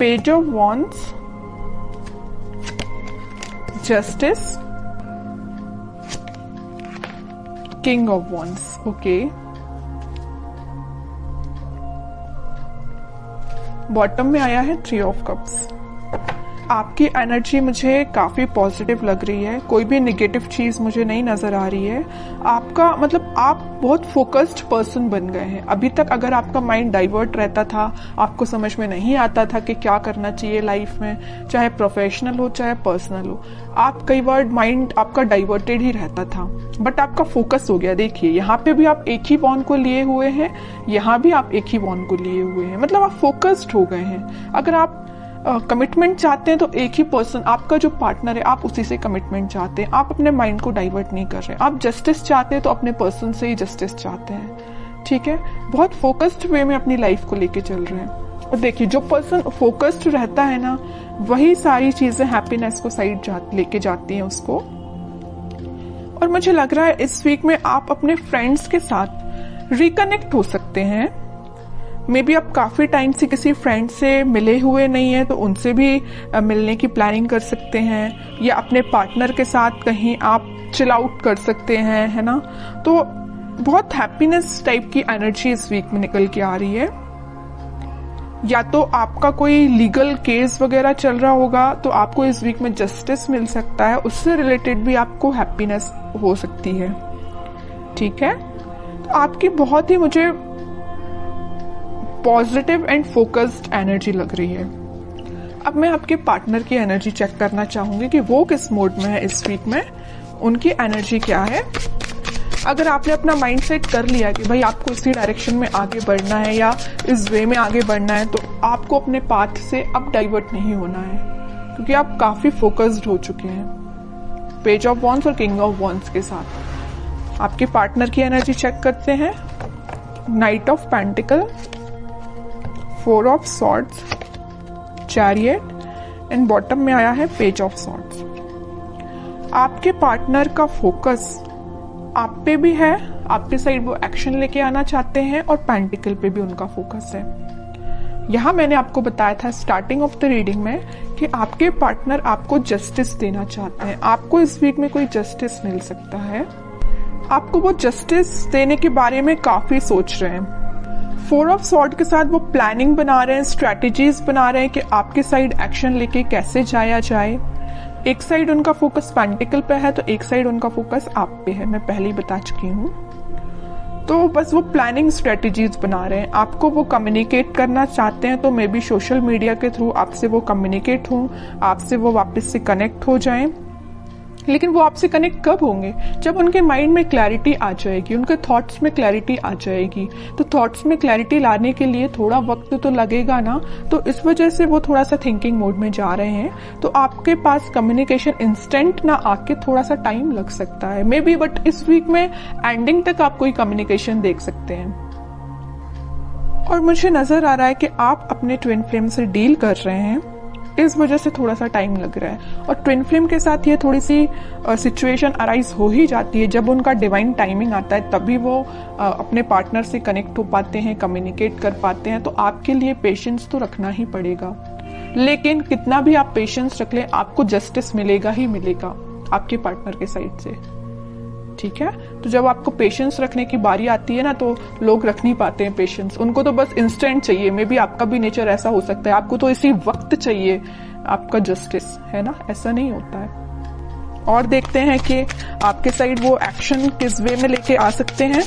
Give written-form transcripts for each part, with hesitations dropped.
Page of wands, justice, king of wands. Okay, bottom में आया है थ्री ऑफ कप्स। आपकी एनर्जी मुझे काफी पॉजिटिव लग रही है, कोई भी नेगेटिव चीज मुझे नहीं नजर आ रही है। आपका मतलब आप बहुत फोकस्ड पर्सन बन गए हैं। अभी तक अगर आपका माइंड डाइवर्ट रहता था, आपको समझ में नहीं आता था कि क्या करना चाहिए लाइफ में, चाहे प्रोफेशनल हो चाहे पर्सनल हो, आप कई बार माइंड आपका डाइवर्टेड ही रहता था, बट आपका फोकस हो गया। देखिए यहाँ पे भी आप एक ही वॉन्ड को लिए हुए हैं, यहाँ भी आप एक ही वॉन्ड को लिए हुए हैं, मतलब आप फोकस्ड हो गए हैं। अगर आप कमिटमेंट चाहते हैं तो एक ही पर्सन, आपका जो पार्टनर है, आप उसी से कमिटमेंट चाहते हैं, आप अपने माइंड को डाइवर्ट नहीं कर रहे। आप जस्टिस चाहते हैं तो अपने पर्सन से ही जस्टिस चाहते हैं, ठीक है। बहुत फोकस्ड वे में अपनी लाइफ को लेके चल रहे हैं। और देखिए जो पर्सन फोकस्ड रहता है ना, वही सारी चीजें हैप्पीनेस को साइड लेके जाती हैं उसको। और मुझे लग रहा है इस वीक में आप अपने फ्रेंड्स के साथ रिकनेक्ट हो सकते हैं। मे बी आप काफी टाइम से किसी फ्रेंड से मिले हुए नहीं है, तो उनसे भी मिलने की प्लानिंग कर सकते हैं, या अपने पार्टनर के साथ कहीं आप चिल आउट कर सकते हैं, है ना। तो बहुत हैप्पीनेस टाइप की एनर्जी इस वीक में निकल के आ रही है। या तो आपका कोई लीगल केस वगैरह चल रहा होगा, तो आपको इस वीक में जस्टिस मिल सकता है, उससे रिलेटेड भी आपको हैप्पीनेस हो सकती है, ठीक है। तो आपकी बहुत ही मुझे पॉजिटिव एंड फोकस्ड एनर्जी लग रही है। अब मैं आपके पार्टनर की एनर्जी चेक करना चाहूंगी कि वो किस मोड में है इस वीक में, उनकी एनर्जी क्या है। अगर आपने अपना माइंड सेट कर लिया कि भाई आपको इसी डायरेक्शन में आगे बढ़ना है या इस वे में आगे बढ़ना है, तो आपको अपने पाथ से अब डाइवर्ट नहीं होना है, क्योंकि आप काफी फोकस्ड हो चुके हैं पेज ऑफ वॉन्ड्स और किंग ऑफ वॉन्ड्स के साथ। आपके पार्टनर की एनर्जी चेक करते हैं। Night of pentacle, four of swords, chariot and bottom में आया है पेज ऑफ सॉर्ड्स। आपके पार्टनर का फोकस आप पे भी है, आपके साइड वो एक्शन लेके आना चाहते हैं, और पेंटिकल पे भी उनका फोकस है। यहां मैंने आपको बताया था स्टार्टिंग ऑफ द रीडिंग में कि आपके पार्टनर आपको जस्टिस देना चाहते हैं। आपको इस वीक में कोई जस्टिस मिल सकता है, आपको वो जस्टिस देने के बारे में काफी सोच रहे हैं। फोर ऑफ सॉर्ड के साथ वो प्लानिंग बना रहे हैं, स्ट्रैटेजीज बना रहे हैं कि आपके साइड एक्शन लेके कैसे जाया जाए। एक साइड उनका फोकस पेंटिकल पे है, तो एक साइड उनका फोकस आप पे है, मैं पहले ही बता चुकी हूँ। तो बस वो प्लानिंग स्ट्रेटेजीज बना रहे हैं। आपको वो कम्युनिकेट करना चाहते हैं, तो मे बी सोशल मीडिया के थ्रू आपसे वो कम्युनिकेट हों, आपसे वो वापस से कनेक्ट हो जाएं। लेकिन वो आपसे कनेक्ट कब होंगे? जब उनके माइंड में क्लैरिटी आ जाएगी, उनके थॉट्स में क्लैरिटी आ जाएगी। तो थॉट्स में क्लैरिटी लाने के लिए थोड़ा वक्त तो लगेगा ना, तो इस वजह से वो थोड़ा सा थिंकिंग मोड में जा रहे हैं। तो आपके पास कम्युनिकेशन इंस्टेंट ना आके थोड़ा सा टाइम लग सकता है मे बी, बट इस वीक में एंडिंग तक आप कोई कम्युनिकेशन देख सकते हैं। और मुझे नजर आ रहा है कि आप अपने ट्विन फ्लेम से डील कर रहे हैं, इस वजह से थोड़ा सा टाइम लग रहा है। और ट्विन फ्लेम के साथ ये थोड़ी सी सिचुएशन अराइज हो ही जाती है। जब उनका डिवाइन टाइमिंग आता है तभी वो अपने पार्टनर से कनेक्ट हो पाते हैं, कम्युनिकेट कर पाते हैं। तो आपके लिए पेशेंस तो रखना ही पड़ेगा, लेकिन कितना भी आप पेशेंस रख लें, आपको जस्टिस मिलेगा ही मिलेगा आपके पार्टनर के साइड से, ठीक है। तो जब आपको पेशेंस रखने की बारी आती है ना, तो लोग रख नहीं पाते हैं पेशेंस, उनको तो बस इंस्टेंट चाहिए। मे बी आपका भी नेचर ऐसा हो सकता है, आपको तो इसी वक्त चाहिए आपका जस्टिस, है ना, ऐसा नहीं होता है। और देखते हैं कि आपके साइड वो एक्शन किस वे में लेके आ सकते हैं,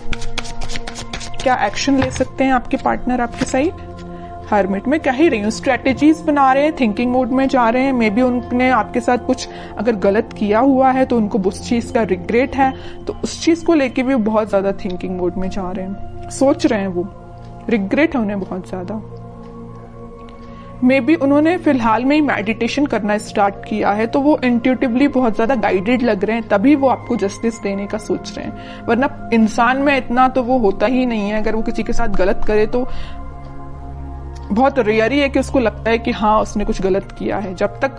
क्या एक्शन ले सकते हैं आपके पार्टनर आपके साइड। हर्मिट में कह ही रही हूँ, स्ट्रेटेजीज बना रहे हैं, थिंकिंग मोड में जा रहे हैं। मे बी उनने आपके साथ कुछ अगर गलत किया हुआ है तो उनको उस चीज का रिग्रेट है, तो उस चीज को लेके भी बहुत ज्यादा थिंकिंग मोड में जा रहे हैं, सोच रहे हैं, वो रिग्रेट है उन्हें बहुत ज्यादा। मे बी उन्होंने फिलहाल में ही मेडिटेशन करना स्टार्ट किया है, तो वो इंट्यूटिवली बहुत ज्यादा गाइडेड लग रहे हैं, तभी वो आपको जस्टिस देने का सोच रहे हैं। वरना इंसान में इतना तो वो होता ही नहीं है। अगर वो किसी के साथ गलत करे तो बहुत रेयर ही है कि उसको लगता है कि हाँ उसने कुछ गलत किया है। जब तक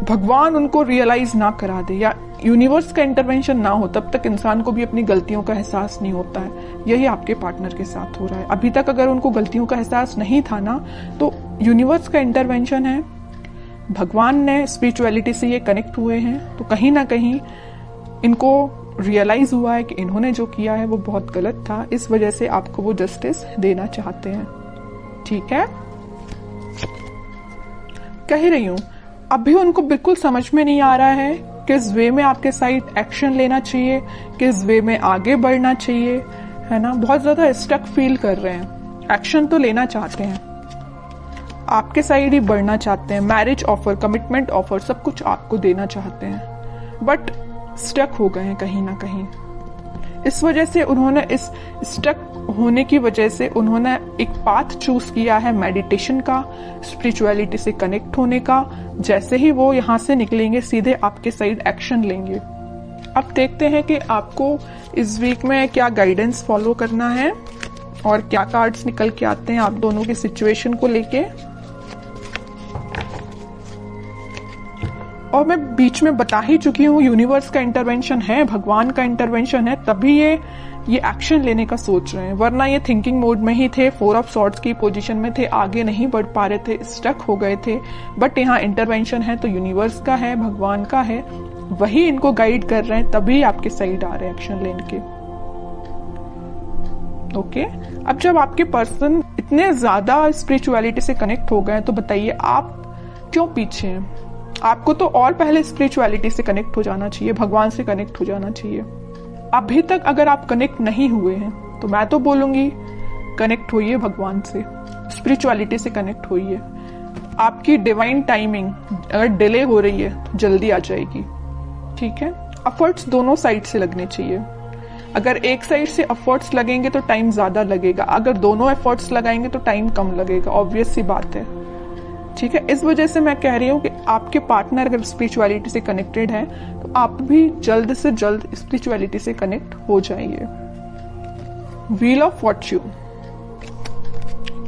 भगवान उनको रियलाइज ना करा दे या यूनिवर्स का इंटरवेंशन ना हो, तब तक इंसान को भी अपनी गलतियों का एहसास नहीं होता है। यही आपके पार्टनर के साथ हो रहा है। अभी तक अगर उनको गलतियों का एहसास नहीं था ना, तो यूनिवर्स का इंटरवेंशन है, भगवान ने स्पिरिचुअलिटी से ये कनेक्ट हुए हैं, तो कहीं ना कहीं इनको रियलाइज हुआ है कि इन्होंने जो किया है वो बहुत गलत था, इस वजह से आपको वो जस्टिस देना चाहते हैं। ठीक है, कह रही हूं अभी उनको बिल्कुल समझ में नहीं आ रहा है किस वे में आपके साइड एक्शन लेना चाहिए, किस वे में आगे बढ़ना चाहिए, है ना। बहुत ज्यादा स्टक फील कर रहे हैं, एक्शन तो लेना चाहते हैं, आपके साइड ही बढ़ना चाहते हैं, मैरिज ऑफर, कमिटमेंट ऑफर, सब कुछ आपको देना चाहते हैं, बट स्टक हो गए हैं कहीं ना कहीं। इस वजह से उन्होंने, इस स्टक होने की वजह से उन्होंने एक पाथ चूज किया है मेडिटेशन का, स्पिरिचुअलिटी से कनेक्ट होने का। जैसे ही वो यहाँ से निकलेंगे सीधे आपके साइड एक्शन लेंगे। अब देखते हैं कि आपको इस वीक में क्या गाइडेंस फॉलो करना है और क्या कार्ड्स निकल के आते हैं आप दोनों की सिचुएशन को लेके। और मैं बीच में बता ही चुकी हूँ, यूनिवर्स का इंटरवेंशन है, भगवान का इंटरवेंशन है, तभी ये एक्शन लेने का सोच रहे हैं, वरना ये थिंकिंग मोड में ही थे, 4 ऑफ सॉर्ड्स की पोजीशन में थे, आगे नहीं बढ़ पा रहे थे, स्टक हो गए थे। बट यहाँ इंटरवेंशन है तो यूनिवर्स का है, भगवान का है, वही इनको गाइड कर रहे हैं, तभी आपके साइड आ रहे हैं एक्शन लेने के। ओके, अब जब आपके पर्सन इतने ज्यादा स्पिरिचुअलिटी से कनेक्ट हो गए तो बताइए आप क्यों पीछे हैं? आपको तो और पहले स्पिरिचुअलिटी से कनेक्ट हो जाना चाहिए, भगवान से कनेक्ट हो जाना चाहिए। अभी तक अगर आप कनेक्ट नहीं हुए हैं तो मैं तो बोलूंगी कनेक्ट होइए भगवान से, स्पिरिचुअलिटी से कनेक्ट होइए। आपकी डिवाइन टाइमिंग अगर डिले हो रही है तो जल्दी आ जाएगी। ठीक है, एफर्ट्स दोनों साइड से लगने चाहिए। अगर एक साइड से एफर्ट्स लगेंगे तो टाइम ज्यादा लगेगा, अगर दोनों एफर्ट्स लगाएंगे तो टाइम कम लगेगा, ऑब्वियस सी बात है। ठीक है, इस वजह से मैं कह रही हूँ कि आपके पार्टनर अगर स्पिरिचुअलिटी से कनेक्टेड है तो आप भी जल्द से जल्द स्पिरिचुअलिटी से कनेक्ट हो जाइए। Wheel of Fortune,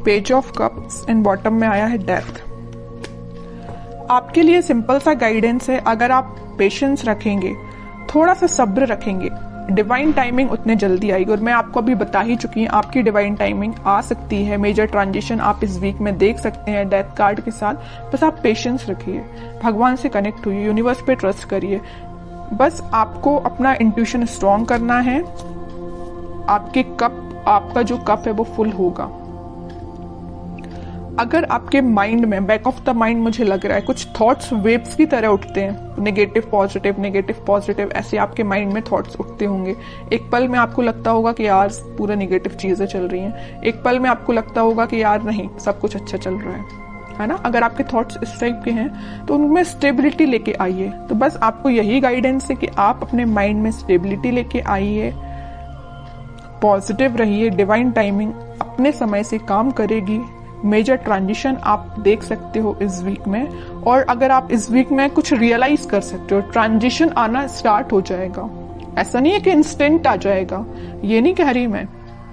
page of cups and bottom में आया है डेथ। आपके लिए सिंपल सा गाइडेंस है, अगर आप पेशेंस रखेंगे, थोड़ा सा सब्र रखेंगे, डिवाइन टाइमिंग उतने जल्दी आएगी। और मैं आपको अभी बता ही चुकी हूँ आपकी डिवाइन टाइमिंग आ सकती है, मेजर ट्रांजिशन आप इस वीक में देख सकते हैं डेथ कार्ड के साथ। बस आप पेशेंस रखिए, भगवान से कनेक्ट हुइए, यूनिवर्स पे ट्रस्ट करिए। बस आपको अपना इंट्यूशन स्ट्रॉन्ग करना है, आपका जो कप है वो फुल होगा। अगर आपके माइंड में, बैक ऑफ द माइंड मुझे लग रहा है कुछ थॉट्स वेव्स की तरह उठते हैं, नेगेटिव पॉजिटिव ऐसे आपके माइंड में थॉट्स उठते होंगे। एक पल में आपको लगता होगा कि यार पूरा नेगेटिव चीजें चल रही हैं, एक पल में आपको लगता होगा कि यार नहीं सब कुछ अच्छा चल रहा है ना। अगर आपके थॉट्स इस टाइप के हैं तो उनमें स्टेबिलिटी लेके आइए। तो बस आपको यही गाइडेंस है कि आप अपने माइंड में स्टेबिलिटी लेके आइए, पॉजिटिव रहिए, डिवाइन टाइमिंग अपने समय से काम करेगी। मेजर ट्रांजिशन आप देख सकते हो इस वीक में, और अगर आप इस वीक में कुछ रियलाइज कर सकते हो, ट्रांजिशन आना स्टार्ट हो जाएगा। ऐसा नहीं है कि इंस्टेंट आ जाएगा, ये नहीं कह रही मैं,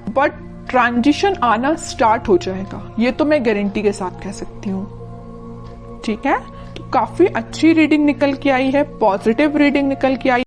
बट ट्रांजिशन आना स्टार्ट हो जाएगा, ये तो मैं गारंटी के साथ कह सकती हूँ। ठीक है, तो काफी अच्छी रीडिंग निकल के आई है, पॉजिटिव रीडिंग निकल के आई।